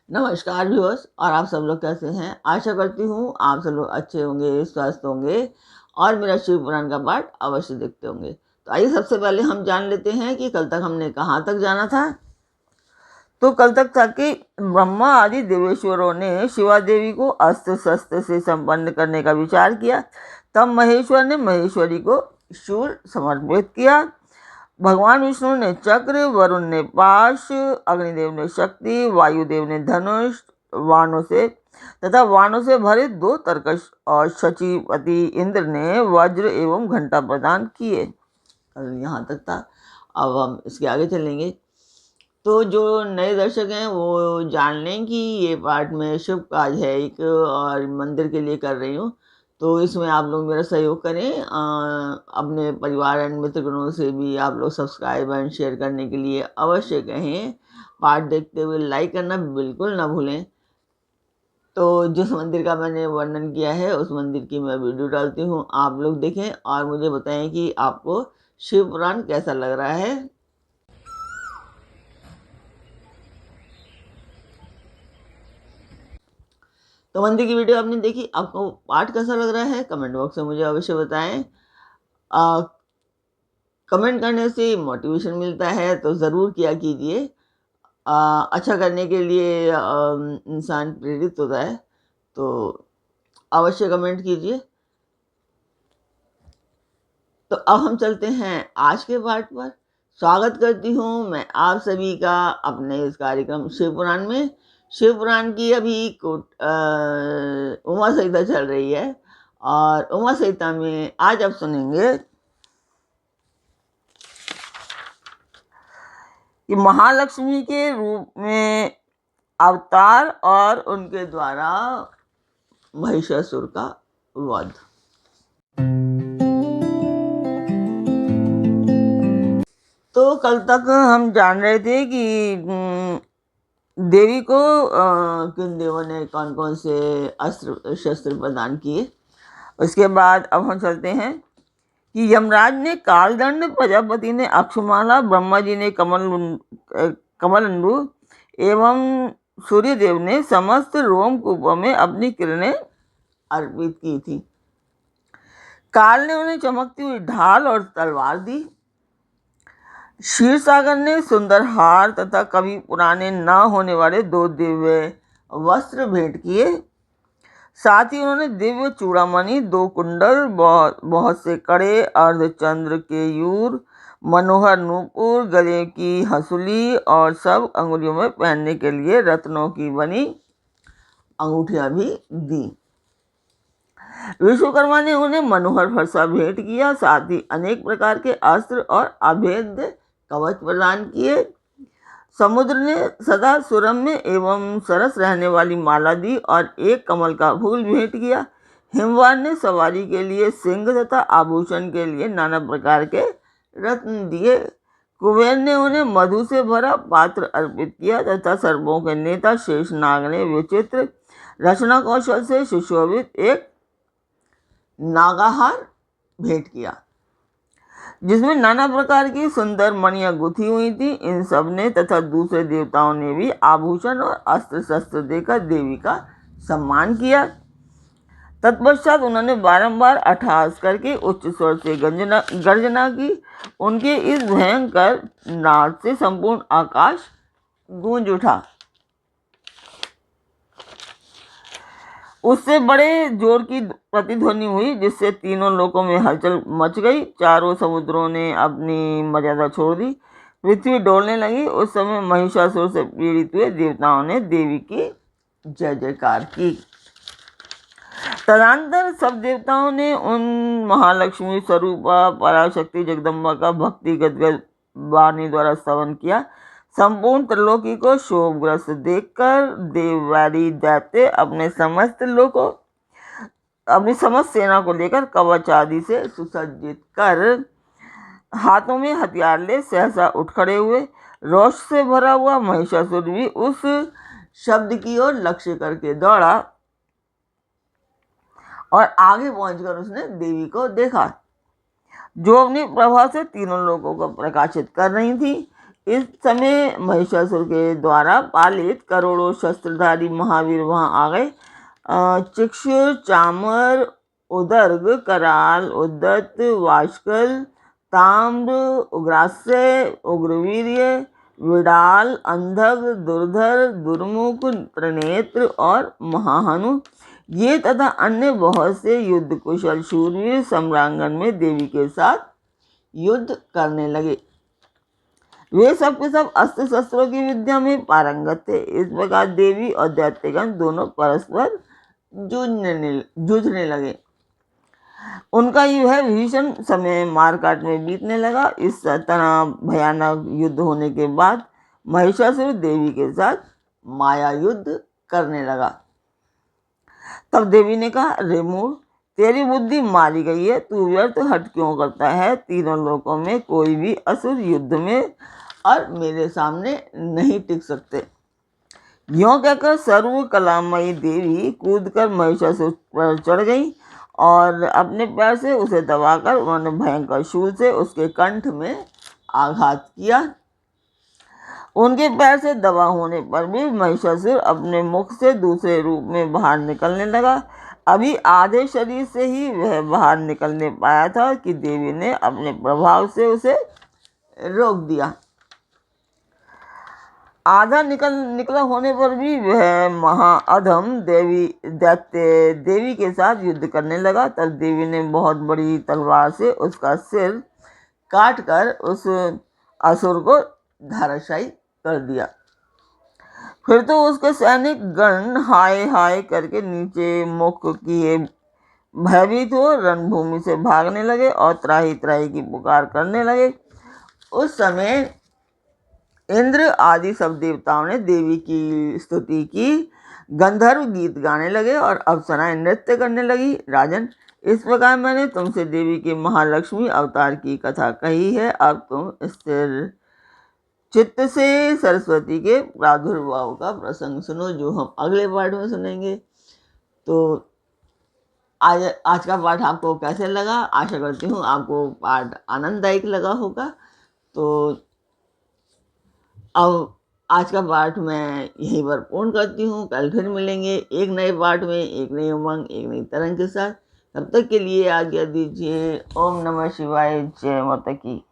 नमस्कार व्यूअर्स, और आप सब लोग कैसे हैं। आशा करती हूँ आप सब लोग अच्छे होंगे, स्वस्थ होंगे और मेरा शिव पुराण का पाठ अवश्य देखते होंगे। तो आइए सबसे पहले हम जान लेते हैं कि कल तक हमने कहाँ तक जाना था। तो कल तक था कि ब्रह्मा आदि देवेश्वरों ने शिवा देवी को अस्त्र शस्त्र से संपन्न करने का विचार किया। तब महेश्वर ने महेश्वरी को शूल समर्पित किया। भगवान विष्णु ने चक्र, वरुण ने पाश, अग्निदेव ने शक्ति, वायुदेव ने धनुष वाणों से तथा वाणों से भरे 2 तरकश और शचीपति इंद्र ने वज्र एवं घंटा प्रदान किए। यहाँ तक था। अब हम इसके आगे चलेंगे। तो जो नए दर्शक हैं वो जान लें कि ये पाठ में शुभ काज है एक, और मंदिर के लिए कर रही हूँ। तो इसमें आप लोग मेरा सहयोग करें। अपने परिवार एंड मित्रगणों से भी आप लोग सब्सक्राइब एंड शेयर करने के लिए अवश्य कहें। पाठ देखते हुए लाइक करना बिल्कुल ना भूलें। तो जिस मंदिर का मैंने वर्णन किया है उस मंदिर की मैं वीडियो डालती हूँ, आप लोग देखें और मुझे बताएं कि आपको शिव पुराण कैसा लग रहा है। तो मंदिर की वीडियो आपने देखी, आपको पाठ कैसा लग रहा है कमेंट बॉक्स में मुझे अवश्य बताएं। कमेंट करने से मोटिवेशन मिलता है, तो ज़रूर किया कीजिए। अच्छा करने के लिए इंसान प्रेरित होता है, तो अवश्य कमेंट कीजिए। तो अब हम चलते हैं आज के पाठ पर। स्वागत करती हूँ मैं आप सभी का अपने इस कार्यक्रम शिव पुराण में। शिव पुराण की अभी उमा संहिता चल रही है, और उमा संहिता में आज आप सुनेंगे कि महालक्ष्मी के रूप में अवतार और उनके द्वारा महिषासुर का वध। तो कल तक हम जान रहे थे कि देवी को किन देवों ने कौन कौन से अस्त्र शस्त्र प्रदान किए। उसके बाद अब हम चलते हैं कि यमराज ने कालदंड, प्रजापति ने अक्षमाला, ब्रह्मा जी ने कमलंडु एवं सूर्यदेव ने समस्त रोमकूपों में अपनी किरणें अर्पित की थी। काल ने उन्हें चमकती हुई ढाल और तलवार दी। क्षीरसागर ने सुंदर हार तथा कभी पुराने न होने वाले 2 दिव्य वस्त्र भेंट किए। साथ ही उन्होंने दिव्य चूड़ामणि, 2 कुंडल, बहुत से कड़े, अर्धचंद्र केयूर, मनोहर नूपुर, गले की हंसुली और सब अंगुलियों में पहनने के लिए रत्नों की बनी अंगूठियां भी दी। विश्वकर्मा ने उन्हें मनोहर फरसा भेंट किया। साथ ही अनेक प्रकार के अस्त्र और अभेद्य कवच प्रदान किए। समुद्र ने सदा सुरम्य एवं सरस रहने वाली माला दी और एक कमल का फूल भेंट किया। हिमवान ने सवारी के लिए सिंह तथा आभूषण के लिए नाना प्रकार के रत्न दिए। कुबेर ने उन्हें मधु से भरा पात्र अर्पित किया तथा सर्पों के नेता शेषनाग ने विचित्र रचना कौशल से सुशोभित एक नागाहार भेंट किया, जिसमें नाना प्रकार की सुंदर मणियां गुथी हुई थी। इन सब ने तथा दूसरे देवताओं ने भी आभूषण और अस्त्र शस्त्र देकर देवी का सम्मान किया। तत्पश्चात उन्होंने बारंबार अट्टहास करके उच्च स्वर से गर्जना की। उनके इस भयंकर नाद से संपूर्ण आकाश गूंज उठा। उससे बड़े जोर की प्रतिध्वनि हुई, जिससे तीनों लोकों में हलचल मच गई। चारों समुद्रों ने अपनी मर्यादा छोड़ दी, पृथ्वी डोलने लगी। उस समय महिषासुर से पीड़ित हुए देवताओं ने देवी की जय जयकार की। तदनंतर सब देवताओं ने उन महालक्ष्मी स्वरूपा पराशक्ति जगदम्बा का भक्ति गदगद वाणी द्वारा स्तवन किया। संपूर्ण त्रिलोकी को शोभग्रस्त देखकर देववारी दैत्य अपनी समस्त सेना को लेकर कवच आदि से सुसज्जित कर हाथों में हथियार ले सहसा उठ खड़े हुए। रोष से भरा हुआ महिषासुर भी उस शब्द की ओर लक्ष्य करके दौड़ा और आगे पहुंचकर उसने देवी को देखा, जो अपनी प्रभा से तीनों लोगों को प्रकाशित कर रही थी। इस समय महिषासुर के द्वारा पालित करोड़ों शस्त्रधारी महावीर वहां आ गए। चिक्षुर, चामर, उदर्ग, कराल, उद्दत, वाष्कल, ताम्र, उग्रास्य, उग्रवीर्य, विडाल, अंधक, दुर्धर, दुर्मुख, त्रिनेत्र और महाहनु, ये तथा अन्य बहुत से युद्ध कुशल शूरवीर सम्रांगण में देवी के साथ युद्ध करने लगे। वे सब के सब अस्त्र शस्त्रों की विद्या में पारंगत थे। इस प्रकार देवी और दैत्यगण दोनों परस्पर जूझने लगे। उनका यह भीषण समय मारकाट में बीतने लगा। इस तरह भयानक युद्ध होने के बाद महिषासुर देवी के साथ माया युद्ध करने लगा। तब देवी ने कहा, रे मूढ़, तेरी बुद्धि मारी गई है, तू व्यर्थ हट क्यों करता है? तीनों लोकों में कोई भी असुर युद्ध में और मेरे सामने नहीं टिक सकते। यों कहकर सर्व कलामयी देवी कूदकर महिषासुर पर चढ़ गई और अपने पैर से उसे दबाकर उन्होंने भयंकर शूल से उसके कंठ में आघात किया। उनके पैर से दबा होने पर भी महिषासुर अपने मुख से दूसरे रूप में बाहर निकलने लगा। अभी आधे शरीर से ही वह बाहर निकलने पाया था कि देवी ने अपने प्रभाव से उसे रोक दिया। आधा निकला होने पर भी वह महाअधम दैत्य देवी के साथ युद्ध करने लगा। तब देवी ने बहुत बड़ी तलवार से उसका सिर काट कर उस असुर को धराशायी कर दिया। फिर तो उसके सैनिक गण हाय हाय करके नीचे मुख किए भयभीत हो रणभूमि से भागने लगे और त्राही त्राही की पुकार करने लगे। उस समय इंद्र आदि सब देवताओं ने देवी की स्तुति की, गंधर्व गीत गाने लगे और अप्सराएं नृत्य करने लगी। राजन, इस प्रकार मैंने तुमसे देवी के महालक्ष्मी अवतार की कथा कही है। अब तुम स्थिर चित्त से सरस्वती के प्रादुर्भाव का प्रसंग सुनो, जो हम अगले पाठ में सुनेंगे। तो आज का पाठ आपको कैसे लगा? आशा करती हूँ आपको पाठ आनंददायक लगा होगा। तो अब आज का पाठ मैं यहीं पर पूर्ण करती हूँ। कल फिर मिलेंगे एक नए पाठ में, एक नई उमंग, एक नई तरंग के साथ। तब तक के लिए आज्ञा दीजिए। ओम नमः शिवाय। जय माता की।